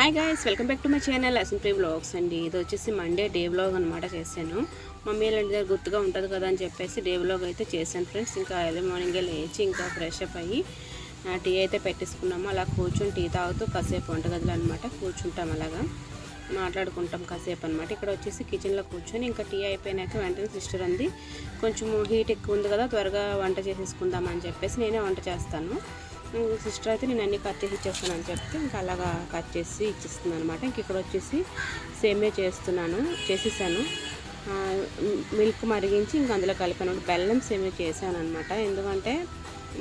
Hi guys, welcome back to my channel అసింప్రీ vlogs అండి. ఇది వచ్చేసి మండే డే వ్లాగ్ అనమాట చేశాను. మమ్మీ వాళ్ళ దగ్గర గుర్తుగా ఉంటుంది కదా అని చెప్పేసి డే వ్లాగ్ అయితే చేశాను ఫ్రెండ్స్. ఇంకా ఎర్లీ మార్నింగే లేచి ఇంకా ఫ్రెష్ అప్ అయ్యి టీ అయితే పెట్టేసుకున్నాము. అలా కూర్చొని టీ తాగుతూ కాసేపు వంటగదిలో అనమాట కూర్చుంటాం, అలాగా మాట్లాడుకుంటాం కాసేపు అనమాట. ఇక్కడ వచ్చేసి కిచెన్లో కూర్చొని ఇంకా టీ అయిపోయినాక వెంటనే సిస్టర్ అంది కొంచెం హీట్ ఎక్కువ ఉంది కదా, త్వరగా వంట చేసేసుకుందాం అని చెప్పేసి నేనే వంట చేస్తాను. సిస్టర్ అయితే నేను అన్నీ కట్ చేసి ఇచ్చేస్తాను అని చెప్తే ఇంకా అలాగా కట్ చేసి ఇచ్చిస్తుంది అనమాట. ఇంక ఇక్కడ వచ్చేసి సేమియా చేసేసాను. మిల్క్ మరిగించి ఇంకా అందులో కలిపాను. బెల్లం సేమియా చేశాను అనమాట. ఎందుకంటే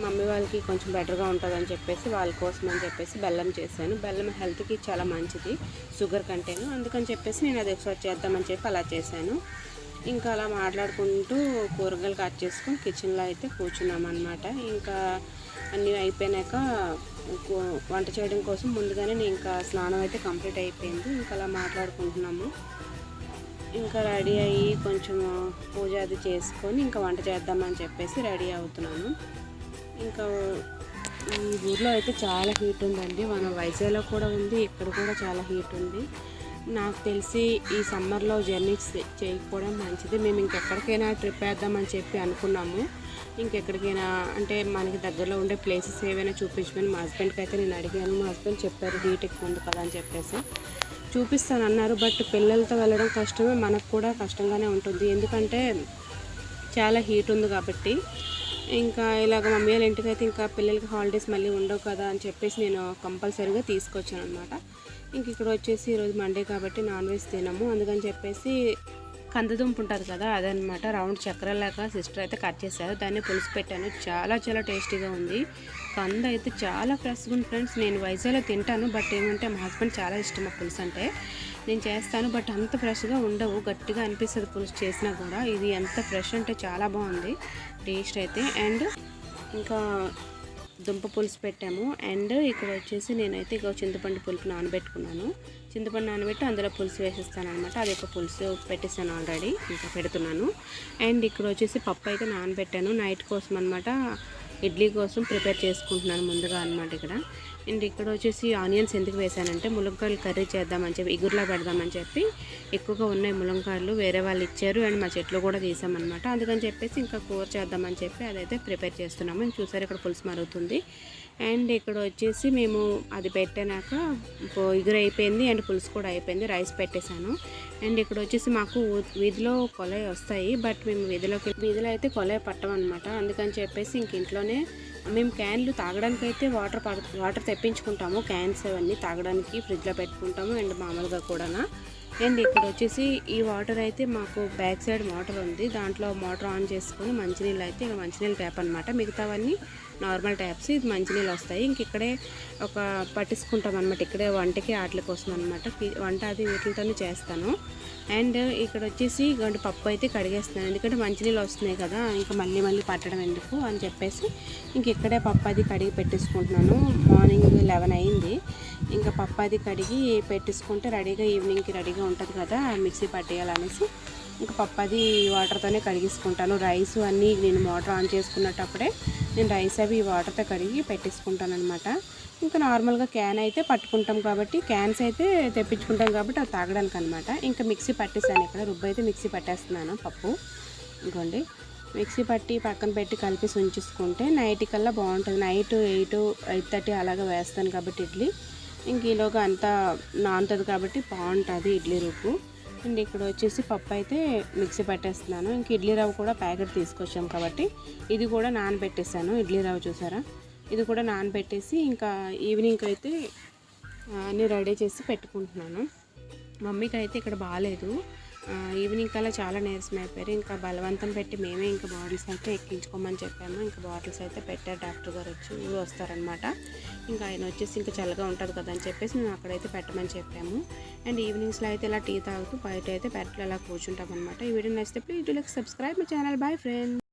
మమ్మీ వాళ్ళకి కొంచెం బెటర్గా ఉంటుందని చెప్పేసి వాళ్ళ కోసం అని చెప్పేసి బెల్లం చేశాను. బెల్లం హెల్త్కి చాలా మంచిది షుగర్ కంటేను, అందుకని చెప్పేసి నేను అది ఒకసారి చేద్దామని చెప్పి అలా చేశాను. ఇంకా అలా మాట్లాడుకుంటూ కూరగాయలు కట్ చేసుకొని కిచెన్లో అయితే కూర్చున్నాం అనమాట. ఇంకా అన్నీ అయిపోయాక వంట చేయడం కోసం ముందుగానే నేను ఇంకా స్నానం అయితే కంప్లీట్ అయిపోయింది. ఇంకా అలా మాట్లాడుకుంటున్నాము. ఇంకా రెడీ అయ్యి కొంచెం పూజ అది చేసుకొని ఇంకా వంట చేద్దామని చెప్పేసి రెడీ అవుతున్నాను. ఇంకా ఈ ఊర్లో అయితే చాలా హీట్ ఉందండి. మన వైజాగ్లో కూడా ఉంది, ఇక్కడ కూడా చాలా హీట్ ఉంది. నాకు తెలిసి ఈ సమ్మర్లో జర్నీ చేయకపోవడం మంచిది. మేము ఇంకెక్కడికైనా ట్రిప్ వేద్దామని చెప్పి అనుకున్నాము. ఇంకెక్కడికైనా అంటే మనకి దగ్గరలో ఉండే ప్లేసెస్ ఏవైనా చూపించమని మా హస్బెండ్కి అయితే నేను అడిగాను. మా హస్బెండ్ చెప్పారు హీట్ ఎక్కువ ఉంది కదా అని చెప్పేసి చూపిస్తానన్నారు. బట్ పిల్లలతో వెళ్ళడం కష్టమే, మనకు కూడా కష్టంగానే ఉంటుంది. ఎందుకంటే చాలా హీట్ ఉంది కాబట్టి. ఇంకా ఇలాగ మమ్మీ వాళ్ళ ఇంటికి అయితే ఇంకా పిల్లలకి హాలిడేస్ మళ్ళీ ఉండవు కదా అని చెప్పేసి నేను కంపల్సరీగా తీసుకొచ్చాను అనమాట. ఇంక ఇక్కడ వచ్చేసి ఈరోజు మండే కాబట్టి నాన్ వెజ్ తినము, అందుకని చెప్పేసి కందదుంపు ఉంటుంది కదా అదనమాట, రౌండ్ చక్రాలాగా సిస్టర్ అయితే కట్ చేశారు. దాన్ని పులుసు పెట్టాను. చాలా చాలా టేస్టీగా ఉంది. కంద అయితే చాలా ఫ్రెష్గా ఉంది ఫ్రెండ్స్. నేను వైజాగ్లో తింటాను, బట్ ఏమంటే మా హస్బెండ్ చాలా ఇష్టం ఆ పులుసు అంటే. నేను చేస్తాను బట్ అంత ఫ్రెష్గా ఉండవు, గట్టిగా అనిపిస్తుంది పులుసు చేసినా కూడా. ఇది ఎంత ఫ్రెష్ అంటే చాలా బాగుంది టేస్ట్ అయితే. అండ్ ఇంకా దుంప పులుసు పెట్టాము. అండ్ ఇక్కడ వచ్చేసి నేనైతే ఇక చింతపండు పులుపు నానబెట్టుకున్నాను. చింతపండు నానబెట్టి అందులో పులుసు వేసేస్తాను అనమాట. అది ఒక పులుసు పెట్టేస్తాను ఆల్రెడీ, ఇంకా పెడుతున్నాను. అండ్ ఇక్కడ వచ్చేసి పప్పు అయితే నానబెట్టాను నైట్ కోసం అనమాట. ఇడ్లీ కోసం ప్రిపేర్ చేసుకుంటున్నాను ముందుగా అనమాట ఇక్కడ. అండ్ ఇక్కడ వచ్చేసి ఆనియన్స్ ఎందుకు వేసానంటే ములంకాయలు కర్రీ చేద్దామని చెప్పి, ఇగురులా పెడదామని చెప్పి ఎక్కువగా ఉన్నాయి ములంకాయలు, వేరే వాళ్ళు ఇచ్చారు. అండ్ మా చెట్లు కూడా తీసామన్నమాట. అందుకని చెప్పేసి ఇంకా కూర చేద్దామని చెప్పి అదైతే ప్రిపేర్ చేస్తున్నాము. ఇంక చూసారు ఇక్కడ పులుసు మరుగుతుంది. అండ్ ఇక్కడ వచ్చేసి మేము అది పెట్టాక ఇగురు అయిపోయింది అండ్ పులుసు కూడా అయిపోయింది. రైస్ పెట్టేశాను. అండ్ ఇక్కడ వచ్చేసి మాకు వీధిలో కొలాయి వస్తాయి, బట్ మేము వీధిలో అయితే కొలాయి పట్టమన్నమాట. అందుకని చెప్పేసి ఇంక ఇంట్లోనే మేము క్యాన్లు తాగడానికి అయితే వాటర్ తెప్పించుకుంటాము. క్యాన్స్ అవన్నీ తాగడానికి ఫ్రిడ్జ్లో పెట్టుకుంటాము అండ్ మామూలుగా కూడా. అండ్ ఇక్కడ వచ్చేసి ఈ వాటర్ అయితే మాకు బ్యాక్ సైడ్ మోటార్ ఉంది, దాంట్లో మోటార్ ఆన్ చేసుకొని మంచినీళ్ళు అయితే ఇక మంచినీళ్ళు ట్యాప్ అనమాట. మిగతావన్నీ నార్మల్ ట్యాప్స్, ఇది మంచినీళ్ళు వస్తాయి. ఇంక ఇక్కడే ఒక పట్టించుకుంటాం అనమాట. ఇక్కడే వంటకి ఆటల కోసం అనమాట. వంట అది వీటితోనే చేస్తాను. అండ్ ఇక్కడ వచ్చేసి గంట పప్పు అయితే కడిగేస్తున్నాను, ఎందుకంటే మంచినీళ్ళు వస్తున్నాయి కదా, ఇంకా మళ్ళీ పట్టడం ఎందుకు అని చెప్పేసి ఇంక ఇక్కడే పప్పు అది కడిగి పెట్టేసుకుంటున్నాను. మార్నింగ్ 11 అయింది. ఇంకా పప్పు అది కడిగి పెట్టేసుకుంటే రెడీగా ఈవినింగ్కి రెడీగా ఉంటుంది కదా మిక్సీ పట్టేయాలనేసి ఇంకా పప్పు అది వాటర్తోనే కడిగేసుకుంటాను. రైస్ అన్నీ నేను మోటార్ ఆన్ చేసుకున్నప్పుడే నేను రైస్ అవి వాటర్తో కడిగి పెట్టేసుకుంటాను అనమాట. ఇంకా నార్మల్గా క్యాన్ అయితే పట్టుకుంటాం కాబట్టి, క్యాన్స్ అయితే తెప్పించుకుంటాం కాబట్టి అది తాగడానికి అనమాట. ఇంకా మిక్సీ పట్టేసాను. ఇక్కడ రుబ్బు అయితే మిక్సీ పట్టేస్తున్నాను పప్పు. ఇంకోండి మిక్సీ పట్టి పక్కన పెట్టి కలిపి ఉంచేసుకుంటే నైట్ కల్లా బాగుంటుంది. నైట్ 8-8:30 అలాగా వేస్తాను కాబట్టి ఇడ్లీ ఇంక ఈలోగా అంతా నానుతుంది కాబట్టి బాగుంటుంది ఇడ్లీ రుబ్బు. అండ్ ఇక్కడ వచ్చేసి పప్పు అయితే మిక్సీ పట్టేస్తున్నాను. ఇంక ఇడ్లీ రవ్వ కూడా ప్యాకెట్ తీసుకొచ్చాం కాబట్టి ఇది కూడా నానబెట్టేసాను. ఇడ్లీ రవ్వ చూసారా, ఇది కూడా నానబెట్టేసి ఇంకా ఈవినింగ్ అయితే అన్నీ రెడీ చేసి పెట్టుకుంటున్నాను. మమ్మీకి అయితే ఇక్కడ బాగాలేదు, ఈవినింగ్ కల్లా చాలా నీరసం అయిపోయారు. ఇంకా బలవంతం పెట్టి మేమే ఇంకా బాటిల్స్ అయితే ఎక్కించుకోమని చెప్పాము. ఇంకా బాటిల్స్ అయితే పెట్టారు, డాక్టర్ గారు వచ్చి వస్తారనమాట. ఇంకా ఆయన వచ్చేసి ఇంకా చల్లగా ఉంటుంది కదా అని చెప్పేసి మేము అక్కడైతే పెట్టమని చెప్పాము. అండ్ ఈవినింగ్స్లో అయితే ఇలా టీ తాగుతూ బయట అయితే పెట్టలు అలా కూర్చుంటాం అనమాట. ఈ వీడియో నచ్చితే please do like subscribe my channel. Bye friends.